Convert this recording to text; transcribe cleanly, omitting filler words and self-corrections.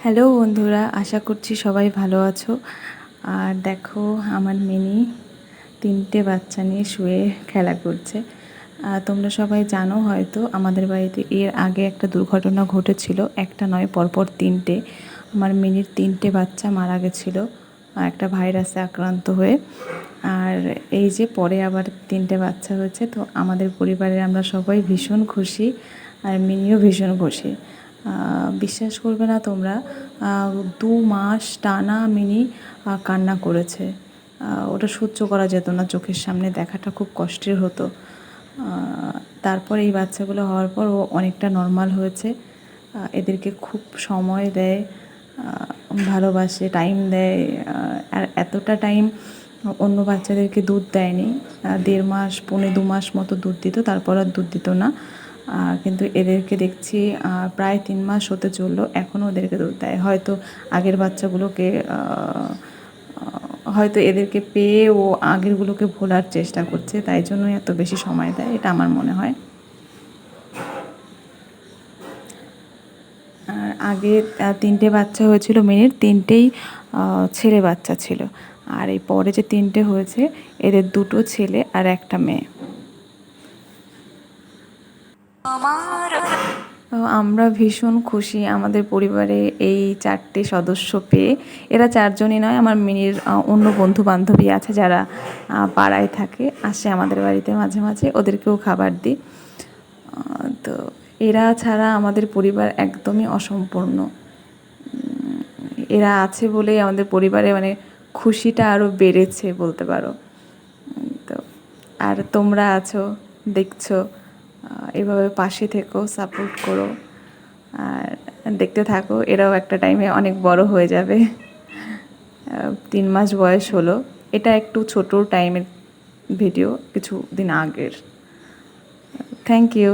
Hello বন্ধুরা, আশা করছি সবাই ভালো আছো। আর দেখো আমার মিনি 3টে বাচ্চা নিয়ে শুয়ে খেলা করছে। তোমরা সবাই জানো হয়তো আমাদের বাড়িতে এর আগে একটা দুর্ঘটনা ঘটেছিল, একটা নয় পরপর 3টে। আমার মিনির 3টে বাচ্চা মারা গেছিলো একটা ভাইরাসে আক্রান্ত হয়ে। আর এই যে পরে আবার 3টে বাচ্চা হয়েছে, তো আমাদের পরিবারের আমরা সবাই ভীষণ খুশি আর মিনিও ভীষণ খুশি। বিশ্বাস করবে না তোমরা, 2 মাস টানা মিনি কান্না করেছে। ওটা সহ্য করা যেত না, চোখের সামনে দেখাটা খুব কষ্টের হতো। তারপর এই বাচ্চাগুলো হওয়ার পর ও অনেকটা নর্মাল হয়েছে। এদেরকে খুব সময় দেয়, ভালোবাসে, টাইম দেয়। আর এতটা টাইম অন্য বাচ্চাদেরকে দুধ দেয়নি। 1.5 মাস, 1.25 মাস মতো দুধ দিত, তারপর আর দুধ দিত না। কিন্তু এদেরকে দেখছি প্রায় 3 মাস হতে চললো, এখনও ওদেরকে দুধ দেয়। হয়তো আগের বাচ্চাগুলোকে হয়তো এদেরকে পেয়ে ও আগেরগুলোকে ভোলার চেষ্টা করছে, তাই জন্যই এত বেশি সময় দেয়, এটা আমার মনে হয়। আর আগে 3টে বাচ্চা হয়েছিল মিনির, 3টেই ছেলে বাচ্চা ছিল। আর এই পরে যে 3টে হয়েছে, এদের 2টো ছেলে আর একটা মেয়ে। আমরা ভীষণ খুশি আমাদের পরিবারে এই 4টে সদস্য পেয়ে। এরা 4জনই নয়, আমার মিনির অন্য বন্ধু বান্ধবী আছে যারা পাড়ায় থাকে, আসে আমাদের বাড়িতে মাঝে মাঝে, ওদেরকেও খাবার দিই। তো এরা ছাড়া আমাদের পরিবার একদমই অসম্পূর্ণ। এরা আছে বলেই আমাদের পরিবারে মানে খুশিটা আরও বেড়েছে বলতে পারো। তো আর তোমরা আছো, দেখছো, এভাবে পাশে থেকো, সাপোর্ট করো আর দেখতে থাকো। এরাও একটা টাইমে অনেক বড় হয়ে যাবে। 3 মাস বয়স হলো। এটা একটু ছোট টাইমের ভিডিও, কিছু দিন আগের। Thank you.